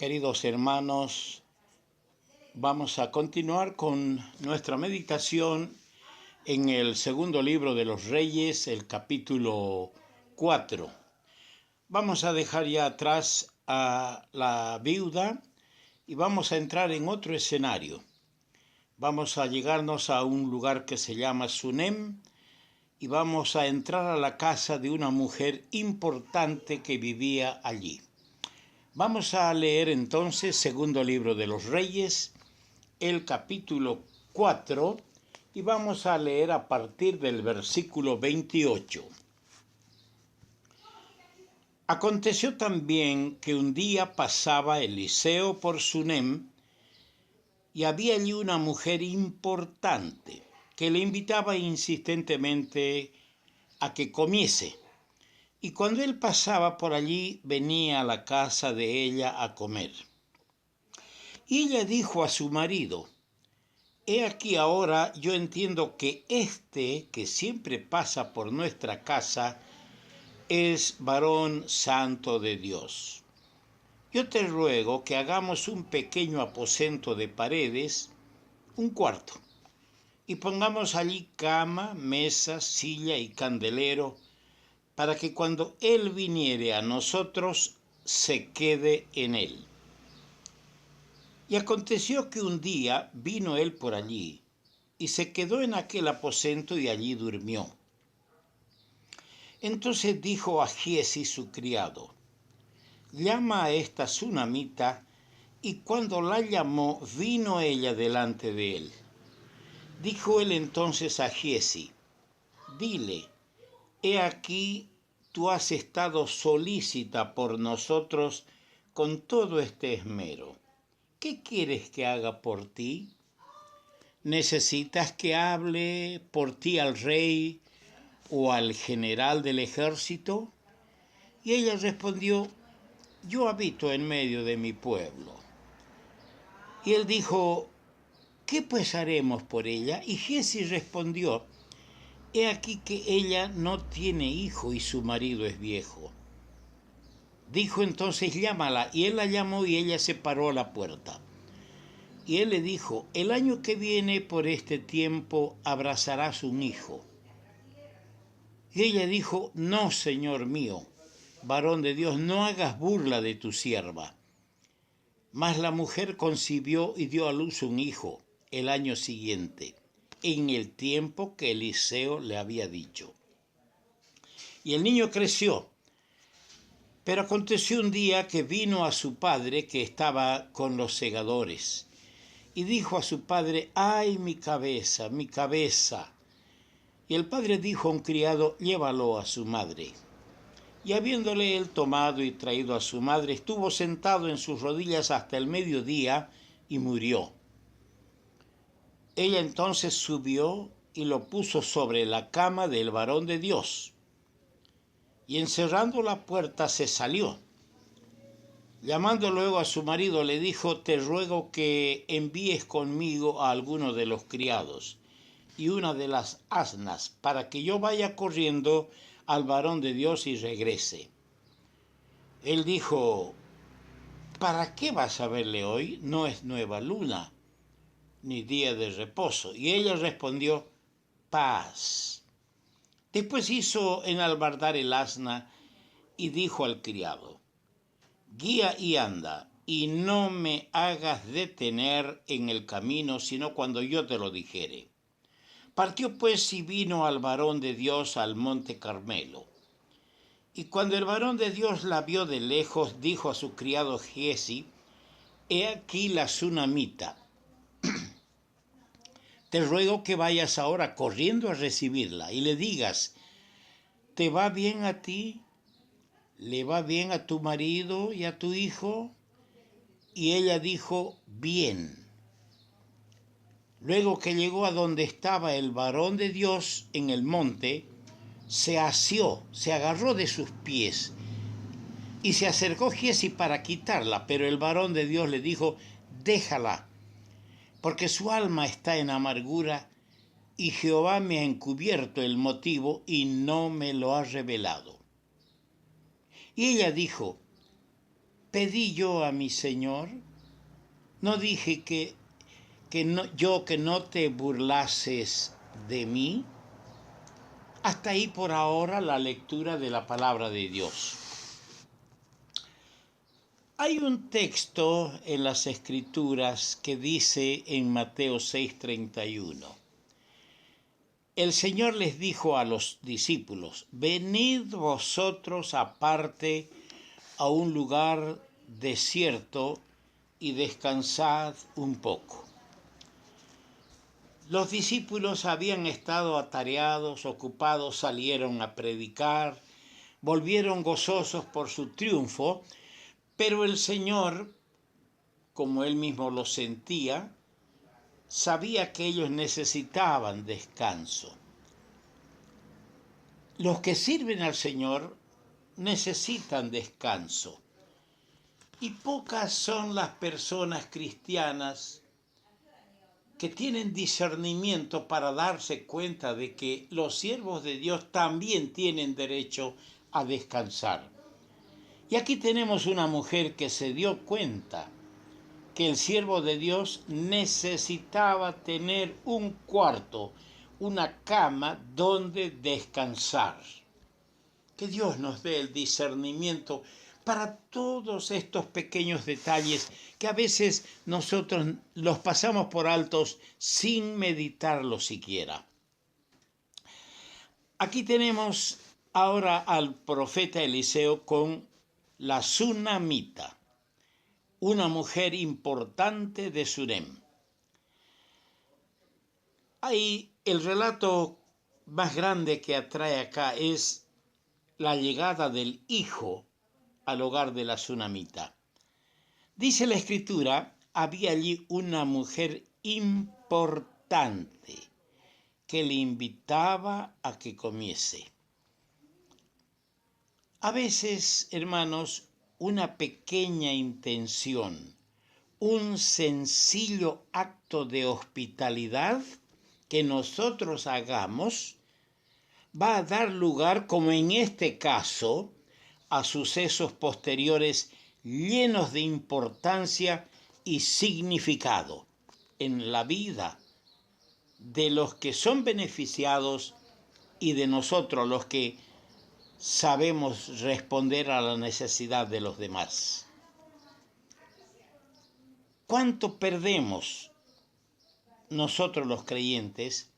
Queridos hermanos, vamos a continuar con nuestra meditación en el segundo libro de los Reyes, el capítulo 4. Vamos a dejar ya atrás a la viuda y vamos a entrar en otro escenario. Vamos a llegarnos a un lugar que se llama Sunem y vamos a entrar a la casa de una mujer importante que vivía allí. Vamos a leer entonces, segundo libro de los Reyes, el capítulo 4, y vamos a leer a partir del versículo 28. Aconteció también que un día pasaba Eliseo por Sunem, y había allí una mujer importante que le invitaba insistentemente a que comiese. Y cuando él pasaba por allí, venía a la casa de ella a comer. Y ella dijo a su marido: he aquí ahora yo entiendo que este que siempre pasa por nuestra casa es varón santo de Dios. Yo te ruego que hagamos un pequeño aposento de paredes, un cuarto, y pongamos allí cama, mesa, silla y candelero, para que cuando él viniere a nosotros, se quede en él. Y aconteció que un día vino él por allí, y se quedó en aquel aposento y allí durmió. Entonces dijo a Giezi su criado: llama a esta sunamita. Y cuando la llamó, vino ella delante de él. Dijo él entonces a Giezi: dile, he aquí, tú has estado solícita por nosotros con todo este esmero. ¿Qué quieres que haga por ti? ¿Necesitas que hable por ti al rey o al general del ejército? Y ella respondió: yo habito en medio de mi pueblo. Y él dijo: ¿qué pues haremos por ella? Y Giezi respondió: he aquí que ella no tiene hijo y su marido es viejo. Dijo entonces: llámala. Y él la llamó y ella se paró a la puerta. Y él le dijo: el año que viene por este tiempo abrazarás un hijo. Y ella dijo: no, señor mío, varón de Dios, no hagas burla de tu sierva. Mas la mujer concibió y dio a luz un hijo el año siguiente, en el tiempo que Eliseo le había dicho. Y el niño creció. Pero aconteció un día que vino a su padre, que estaba con los segadores, y dijo a su padre: ¡ay, mi cabeza, mi cabeza! Y el padre dijo a un criado: llévalo a su madre. Y habiéndole él tomado y traído a su madre, estuvo sentado en sus rodillas hasta el mediodía y murió. Ella entonces subió y lo puso sobre la cama del varón de Dios, y encerrando la puerta se salió. Llamando luego a su marido, le dijo: te ruego que envíes conmigo a alguno de los criados y una de las asnas, para que yo vaya corriendo al varón de Dios y regrese. Él dijo: ¿para qué vas a verle hoy? No es nueva luna, ni día de reposo. Y ella respondió: paz. Después hizo enalbardar el asna y dijo al criado: guía y anda, y no me hagas detener en el camino, sino cuando yo te lo dijere. Partió pues y vino al varón de Dios al monte Carmelo. Y cuando el varón de Dios la vio de lejos, dijo a su criado Giezi: he aquí la sunamita. Te ruego que vayas ahora corriendo a recibirla y le digas: ¿te va bien a ti? ¿Le va bien a tu marido y a tu hijo? Y ella dijo: bien. Luego que llegó a donde estaba el varón de Dios en el monte, se asió, se agarró de sus pies, y se acercó Giezi para quitarla, pero el varón de Dios le dijo: déjala, porque su alma está en amargura, y Jehová me ha encubierto el motivo y no me lo ha revelado. Y ella dijo: pedí yo a mi Señor? ¿No dije que no te burlases de mí? Hasta ahí por ahora la lectura de la palabra de Dios. Hay un texto en las Escrituras que dice en Mateo 6:31, el Señor les dijo a los discípulos, venid vosotros aparte a un lugar desierto y descansad un poco. Los discípulos habían estado atareados, ocupados, salieron a predicar, volvieron gozosos por su triunfo, pero el Señor, como él mismo lo sentía, sabía que ellos necesitaban descanso. Los que sirven al Señor necesitan descanso. Y pocas son las personas cristianas que tienen discernimiento para darse cuenta de que los siervos de Dios también tienen derecho a descansar. Y aquí tenemos una mujer que se dio cuenta que el siervo de Dios necesitaba tener un cuarto, una cama donde descansar. Que Dios nos dé el discernimiento para todos estos pequeños detalles que a veces nosotros los pasamos por altos sin meditarlos siquiera. Aquí tenemos ahora al profeta Eliseo con la Sunamita, una mujer importante de Surem. Ahí el relato más grande que atrae acá es la llegada del hijo al hogar de la Sunamita. Dice la Escritura, había allí una mujer importante que le invitaba a que comiese. A veces, hermanos, una pequeña intención, un sencillo acto de hospitalidad que nosotros hagamos, va a dar lugar, como en este caso, a sucesos posteriores llenos de importancia y significado en la vida de los que son beneficiados y de nosotros los que sabemos responder a la necesidad de los demás. ¿Cuánto perdemos nosotros los creyentes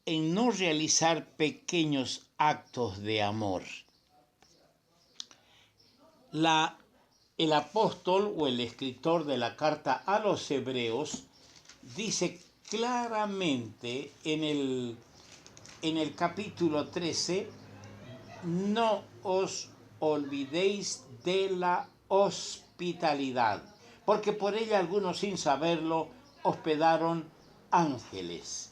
en no realizar pequeños actos de amor? El apóstol o el escritor de la carta a los Hebreos dice claramente en el capítulo 13, no os olvidéis de la hospitalidad, porque por ella algunos sin saberlo hospedaron ángeles.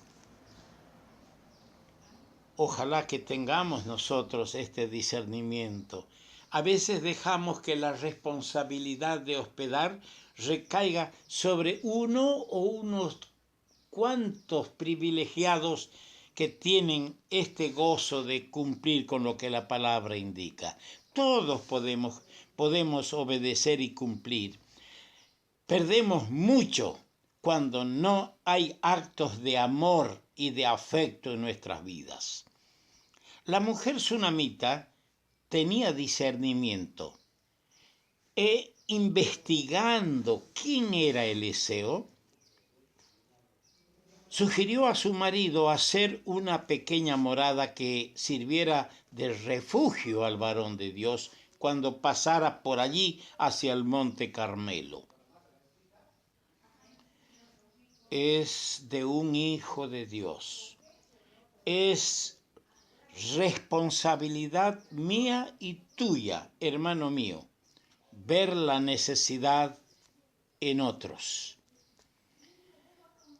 Ojalá que tengamos nosotros este discernimiento. A veces dejamos que la responsabilidad de hospedar recaiga sobre uno o unos cuantos privilegiados que tienen este gozo de cumplir con lo que la palabra indica. Todos podemos obedecer y cumplir. Perdemos mucho cuando no hay actos de amor y de afecto en nuestras vidas. La mujer sunamita tenía discernimiento. Investigando quién era Eliseo, sugirió a su marido hacer una pequeña morada que sirviera de refugio al varón de Dios cuando pasara por allí hacia el monte Carmelo. Es de un hijo de Dios. Es responsabilidad mía y tuya, hermano mío, ver la necesidad en otros.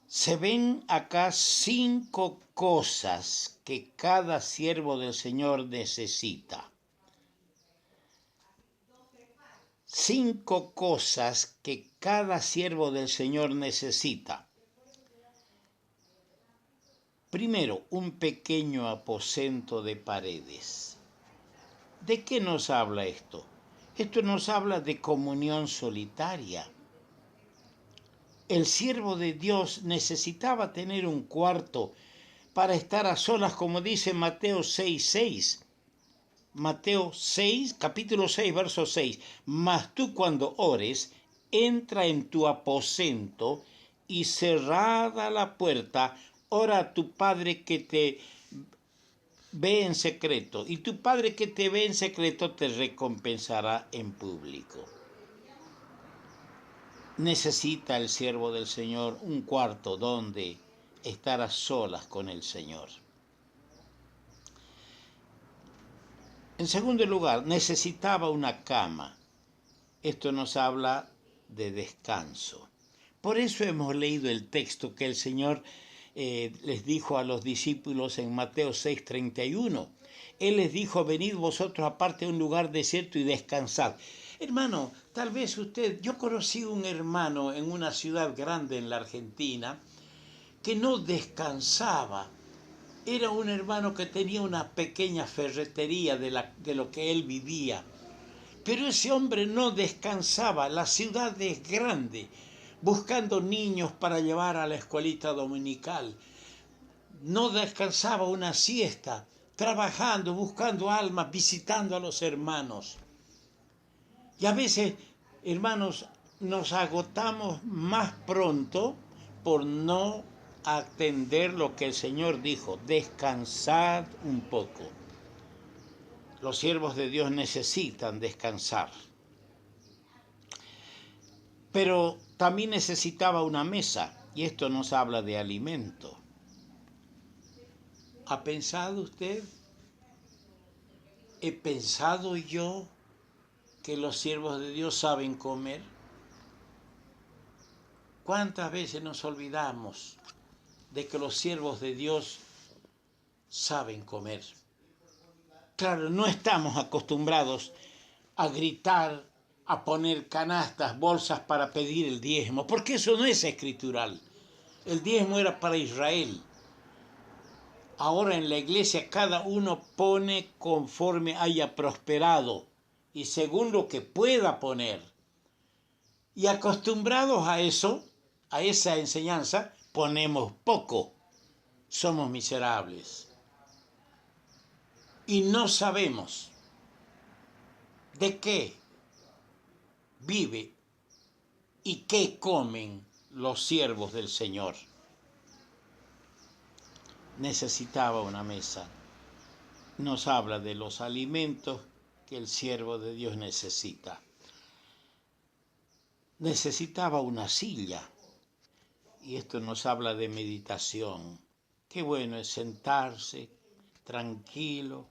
Se ven acá 5 cosas que cada siervo del Señor necesita. 5 cosas que cada siervo del Señor necesita. Primero, un pequeño aposento de paredes. ¿De qué nos habla esto? Esto nos habla de comunión solitaria. El siervo de Dios necesitaba tener un cuarto para estar a solas, como dice Mateo 6:6. Mateo 6, capítulo 6, verso 6. Mas tú cuando ores, entra en tu aposento y cerrada la puerta, ora a tu Padre que te ve en secreto, y tu Padre que te ve en secreto te recompensará en público. Necesita el siervo del Señor un cuarto donde estar a solas con el Señor. En segundo lugar, necesitaba una cama. Esto nos habla de descanso. Por eso hemos leído el texto que el Señor les dijo a los discípulos en Mateo 6:31. Él les dijo, venid vosotros aparte a un lugar desierto y descansad. Hermano, tal vez yo conocí un hermano en una ciudad grande en la Argentina que no descansaba. Era un hermano que tenía una pequeña ferretería de lo que él vivía. Pero ese hombre no descansaba, la ciudad es grande, buscando niños para llevar a la escuelita dominical. No descansaba una siesta, trabajando, buscando almas, visitando a los hermanos. Y a veces, hermanos, nos agotamos más pronto por no atender lo que el Señor dijo, descansad un poco. Los siervos de Dios necesitan descansar. Pero también necesitaba una mesa, y esto nos habla de alimento. ¿Ha pensado usted? ¿He pensado yo que los siervos de Dios saben comer? ¿Cuántas veces nos olvidamos de que los siervos de Dios saben comer? Claro, no estamos acostumbrados a gritar, a poner canastas, bolsas para pedir el diezmo, porque eso no es escritural. El diezmo era para Israel. Ahora en la iglesia cada uno pone conforme haya prosperado y según lo que pueda poner. Y acostumbrados a eso, a esa enseñanza, ponemos poco. Somos miserables. Y no sabemos de qué vive y qué comen los siervos del Señor. Necesitaba una mesa. Nos habla de los alimentos que el siervo de Dios necesita. Necesitaba una silla. Y esto nos habla de meditación. Qué bueno es sentarse tranquilo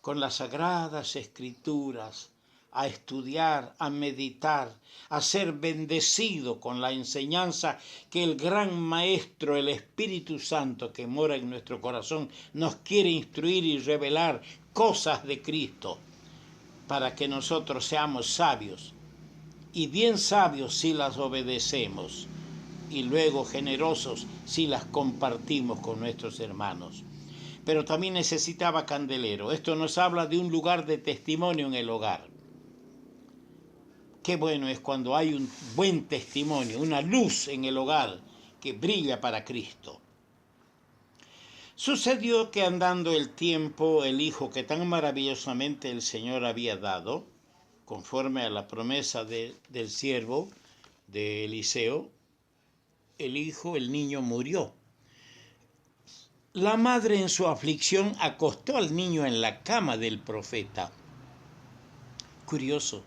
con las sagradas escrituras, a estudiar, a meditar, a ser bendecido con la enseñanza que el gran Maestro, el Espíritu Santo que mora en nuestro corazón, nos quiere instruir y revelar cosas de Cristo para que nosotros seamos sabios, y bien sabios si las obedecemos, y luego generosos si las compartimos con nuestros hermanos. Pero también necesitaba candelero. Esto nos habla de un lugar de testimonio en el hogar. Qué bueno es cuando hay un buen testimonio, una luz en el hogar que brilla para Cristo. Sucedió que andando el tiempo, el hijo que tan maravillosamente el Señor había dado, conforme a la promesa del siervo de Eliseo, el niño murió. La madre en su aflicción acostó al niño en la cama del profeta. Curioso.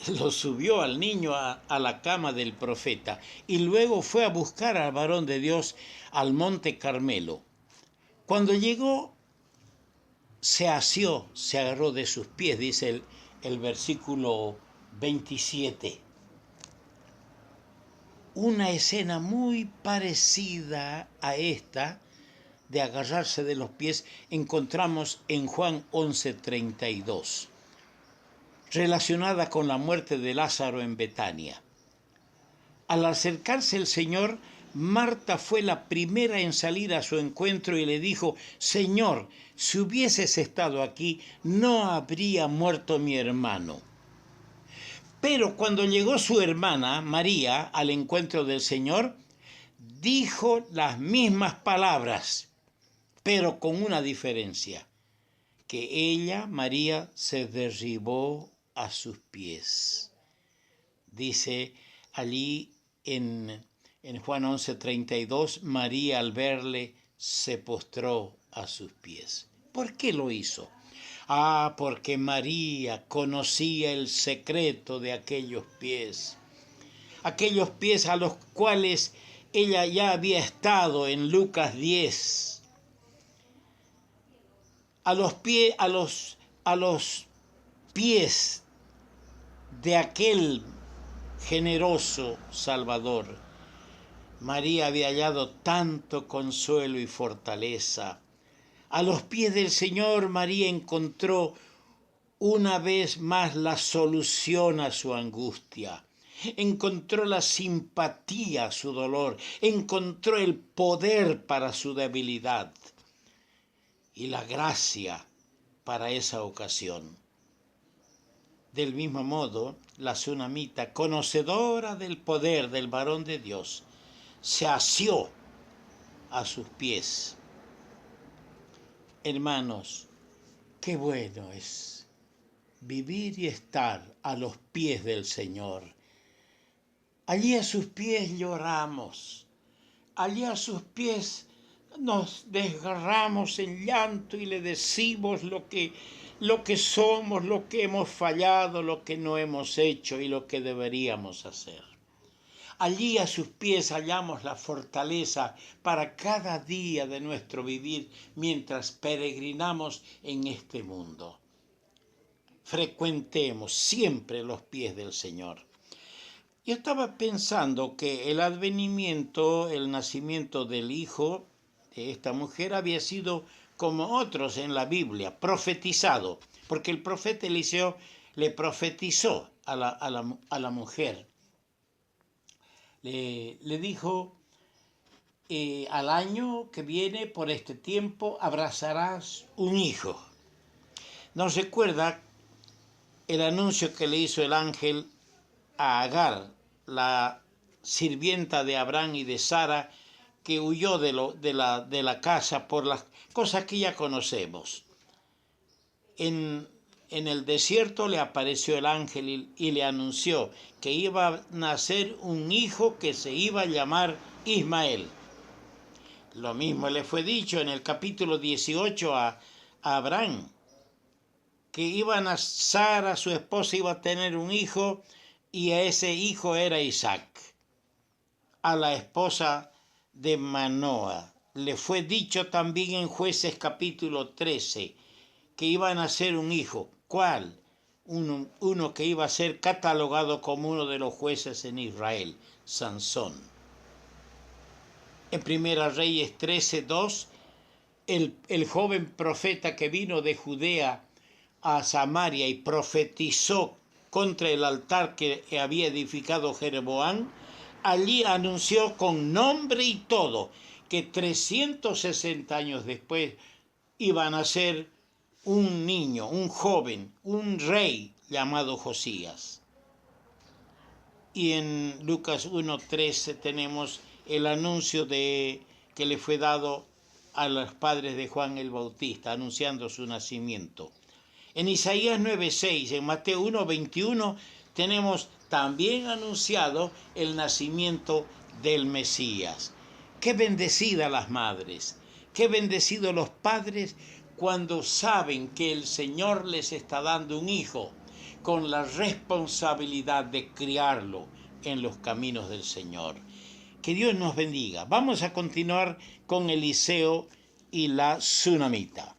Lo subió al niño a la cama del profeta y luego fue a buscar al varón de Dios al monte Carmelo. Cuando llegó, se asió, se agarró de sus pies, dice el versículo 27. Una escena muy parecida a esta de agarrarse de los pies encontramos en Juan 11:32, relacionada con la muerte de Lázaro en Betania. Al acercarse el Señor, Marta fue la primera en salir a su encuentro y le dijo: Señor, si hubieses estado aquí, no habría muerto mi hermano. Pero cuando llegó su hermana, María, al encuentro del Señor, dijo las mismas palabras, pero con una diferencia, que ella, María, se derribó a sus pies. Dice allí en Juan 11:32, María al verle se postró a sus pies. ¿Por qué lo hizo? Porque María conocía el secreto de aquellos pies a los cuales ella ya había estado en Lucas 10. A los pies de aquel generoso Salvador, María había hallado tanto consuelo y fortaleza. A los pies del Señor, María encontró una vez más la solución a su angustia. Encontró la simpatía a su dolor. Encontró el poder para su debilidad y la gracia para esa ocasión. Del mismo modo, la tsunamita, conocedora del poder del varón de Dios, se asió a sus pies. Hermanos, qué bueno es vivir y estar a los pies del Señor. Allí a sus pies lloramos, allí a sus pies nos desgarramos en llanto y le decimos lo que somos, lo que hemos fallado, lo que no hemos hecho y lo que deberíamos hacer. Allí a sus pies hallamos la fortaleza para cada día de nuestro vivir mientras peregrinamos en este mundo. Frecuentemos siempre los pies del Señor. Yo estaba pensando que el advenimiento, el nacimiento del hijo de esta mujer había sido como otros en la Biblia, profetizado, porque el profeta Eliseo le profetizó a la mujer. Le dijo, al año que viene, por este tiempo, abrazarás un hijo. Nos recuerda el anuncio que le hizo el ángel a Agar, la sirvienta de Abraham y de Sara, que huyó de la casa por las cosas que ya conocemos. En el desierto le apareció el ángel y le anunció que iba a nacer un hijo que se iba a llamar Ismael. Lo mismo le fue dicho en el capítulo 18 a Abraham, que Sara, su esposa, iba a tener un hijo y a ese hijo era Isaac. A la esposa de Manoa le fue dicho también en Jueces capítulo 13 que iba a nacer un hijo. ¿Cuál? Uno que iba a ser catalogado como uno de los jueces en Israel, Sansón. En Primera Reyes 13:2, el joven profeta que vino de Judea a Samaria y profetizó contra el altar que había edificado Jeroboam, allí anunció con nombre y todo que 360 años después iban a ser un niño, un joven, un rey llamado Josías. Y en Lucas 1:13 tenemos el anuncio que le fue dado a los padres de Juan el Bautista, anunciando su nacimiento. En Isaías 9:6, en Mateo 1:21, tenemos también anunciado el nacimiento del Mesías. Qué bendecidas las madres, qué bendecidos los padres cuando saben que el Señor les está dando un hijo con la responsabilidad de criarlo en los caminos del Señor. Que Dios nos bendiga. Vamos a continuar con Eliseo y la tsunamita.